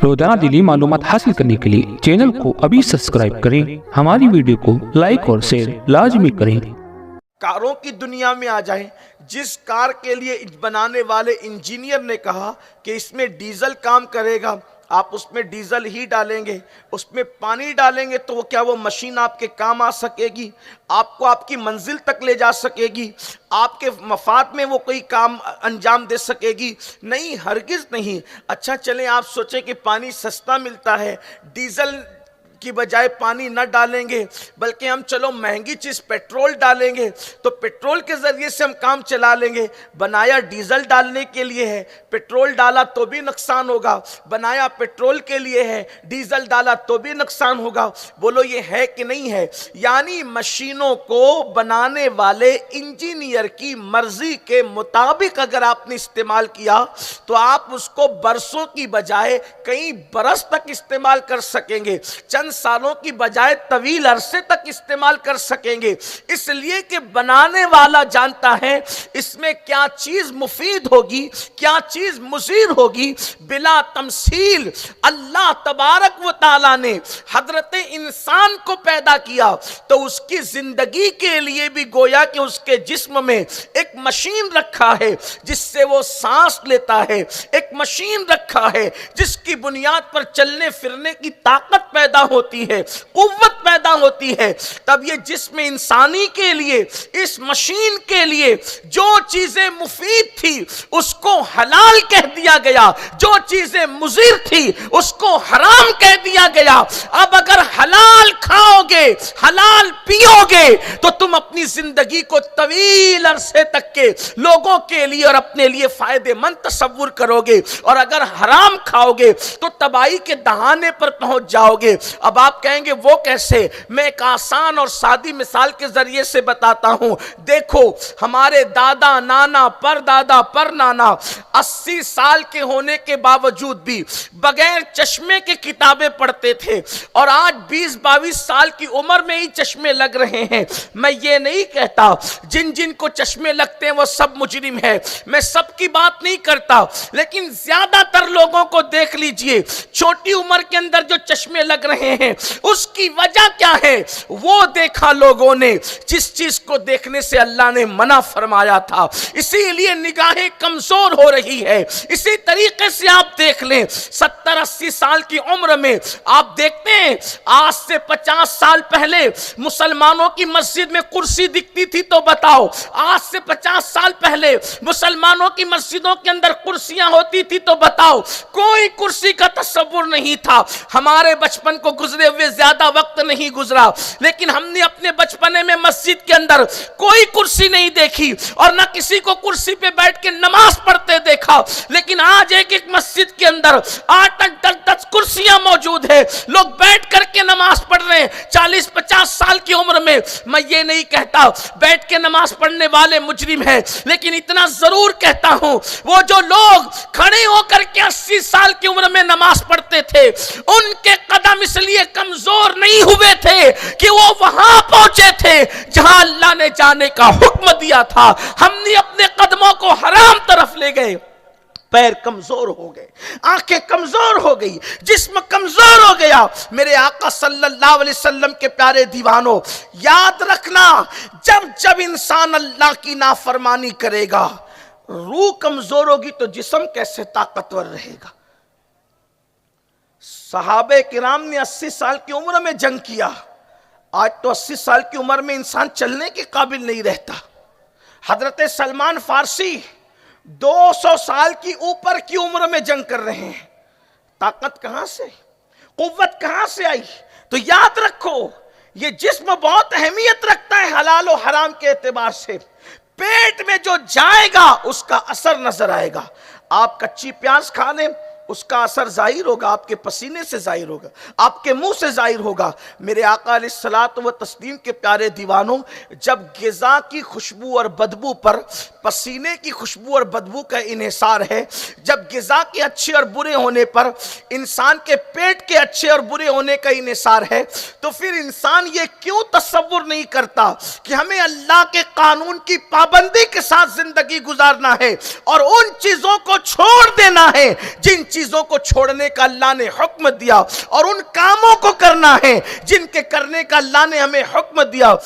روزانہ دینی معلومات حاصل کرنے کے لیے چینل کو ابھی سبسکرائب کریں، ہماری ویڈیو کو لائک اور شیئر لازمی کریں۔ کاروں کی دنیا میں آ جائیں، جس کار کے لیے بنانے والے انجینئر نے کہا کہ اس میں ڈیزل کام کرے گا، آپ اس میں ڈیزل ہی ڈالیں گے، اس میں پانی ڈالیں گے تو کیا وہ مشین آپ کے کام آ سکے گی؟ آپ کو آپ کی منزل تک لے جا سکے گی؟ آپ کے مفاد میں وہ کوئی کام انجام دے سکے گی؟ نہیں، ہرگز نہیں۔ اچھا چلیں آپ سوچیں کہ پانی سستا ملتا ہے، ڈیزل کی بجائے پانی نہ ڈالیں گے بلکہ ہم چلو مہنگی چیز پیٹرول ڈالیں گے، تو پیٹرول کے ذریعے سے ہم کام چلا لیں گے۔ بنایا ڈیزل ڈالنے کے لیے ہے، پیٹرول ڈالا تو بھی نقصان ہوگا، بنایا پیٹرول کے لیے ہے، ڈیزل ڈالا تو بھی نقصان ہوگا۔ بولو یہ ہے کہ نہیں ہے؟ یعنی مشینوں کو بنانے والے انجینئر کی مرضی کے مطابق اگر آپ نے استعمال کیا تو آپ اس کو برسوں کی بجائے کئی برس تک استعمال کر سکیں گے، چند سالوں کی بجائے طویل عرصے تک استعمال کر سکیں گے، اس لیے کہ بنانے والا جانتا ہے اس میں کیا چیز مفید ہوگی، کیا چیز مضر ہوگی۔ بلا تمثیل اللہ تبارک و تعالی نے حضرت انسان کو پیدا کیا تو اس کی زندگی کے لیے بھی گویا کہ اس کے جسم میں ایک مشین رکھا ہے جس سے وہ سانس لیتا ہے، ایک مشین رکھا ہے جس کی بنیاد پر چلنے پھرنے کی طاقت پیدا ہوتی ہے، قوت پیدا ہوتی ہے۔ تب یہ جسم انسانی کے لیے، اس مشین کے لیے جو چیزیں مفید تھی اس کو حلال کہہ دیا گیا، جو چیزیں مضر تھی اس کو حرام کہہ دیا گیا۔ اب اگر حلال کھاؤ گے، حلال پیو گے تو تم اپنی زندگی کو طویل عرصے تک کے لوگوں کے لیے اور اپنے لیے فائدے مند تصور کرو گے، اور اگر حرام کھاؤ گے تو تباہی کے دہانے پر پہنچ جاؤ گے۔ اب آپ کہیں گے وہ کیسے؟ میں ایک آسان اور سادی مثال کے ذریعے سے بتاتا ہوں۔ دیکھو ہمارے دادا، نانا، پر دادا، پر نانا 80 سال کے ہونے کے باوجود بھی بغیر چشمے کے کتابیں پڑھتے تھے، اور آج 20-22 سال کی عمر میں ہی چشمے لگ رہے ہیں۔ میں یہ نہیں کہتا جن جن کو چشمے لگتے ہیں وہ سب مجرم ہے، میں سب کی بات نہیں کرتا، لیکن زیادہ تر لوگوں کو دیکھ لیجئے چھوٹی عمر کے اندر جو چشمے لگ رہے ہیں اس کی وجہ کیا ہے؟ وہ دیکھا لوگوں نے جس چیز کو دیکھنے سے اللہ نے منع فرمایا تھا، اسی لیے نگاہیں کمزور ہو رہی ہے۔ اسی طریقے سے آپ دیکھ لیں 70-80 سال کی عمر میں آپ دیکھتے ہیں آج سے 50 سال پہلے مسلمانوں کی مسجد میں کرسی دکھتی تھی تو بتاؤ، آج سے 50 سال پہلے مسلمانوں کی مسجدوں کے اندر کرسیاں ہوتی تھی تو بتاؤ، کوئی کرسی کا تصور نہیں تھا۔ ہمارے بچپن کو گزرے ہوئے زیادہ وقت نہیں گزرا، لیکن ہم نے اپنے بچپنے میں مسجد کے اندر کوئی کرسی نہیں دیکھی اور نہ کسی کو کرسی پہ بیٹھ کے نماز پڑھتے دیکھا، لیکن آج ایک ایک مسجد کے اندر 8-10 کرسیاں موجود ہیں، لوگ بیٹھ کر کے نماز پڑھ رہے ہیں 40-50 سال کی عمر میں۔ میں یہ نہیں کہتا بیٹھ کے نماز پڑھنے والے مجرم ہیں، لیکن اتنا ضرور کہتا ہوں وہ جو لوگ کھڑے ہو کر کے 80 سال کی عمر میں نماز پڑھتے تھے ان کے قدم اس لیے کمزور نہیں ہوئے تھے کہ وہ وہاں پہنچے تھے جہاں اللہ نے جانے کا حکم دیا تھا، ہم نے اپنے قدموں کو حرام طرف لے گئے، پیر کمزور ہو گئے، آنکھیں کمزور ہو گئی، جسم کمزور ہو گیا۔ میرے آقا صلی اللہ علیہ وسلم کے پیارے دیوانوں، یاد رکھنا جب جب انسان اللہ کی نافرمانی کرے گا روح کمزور ہوگی تو جسم کیسے طاقتور رہے گا۔ صحابہ کرام نے 80 سال کی عمر میں جنگ کیا، آج تو 80 سال کی عمر میں انسان چلنے کے قابل نہیں رہتا۔ حضرت سلمان فارسی 200 سال کی اوپر کی عمر میں جنگ کر رہے ہیں، طاقت کہاں سے، قوت کہاں سے آئی؟ تو یاد رکھو یہ جسم بہت اہمیت رکھتا ہے حلال و حرام کے اعتبار سے۔ پیٹ میں جو جائے گا اس کا اثر نظر آئے گا۔ آپ کچی پیاز کھا لیں اس کا اثر ظاہر ہوگا، آپ کے پسینے سے ظاہر ہوگا، آپ کے منہ سے ظاہر ہوگا۔ میرے آقا علیہ الصلوۃ والتسلیم کے پیارے دیوانوں، جب غذا کی خوشبو اور بدبو پر پسینے کی خوشبو اور بدبو کا انحصار ہے، جب غذا کے اچھے اور برے ہونے پر انسان کے پیٹ کے اچھے اور برے ہونے کا انحصار ہے، تو پھر انسان یہ کیوں تصور نہیں کرتا کہ ہمیں اللہ کے قانون کی پابندی کے ساتھ زندگی گزارنا ہے اور ان چیزوں کو چھوڑ دینا ہے جن چیزوں کو چھوڑنے کا اللہ نے حکم دیا اور ان کاموں کو کرنا ہے جن کے کرنے کا اللہ نے ہمیں حکم دیا.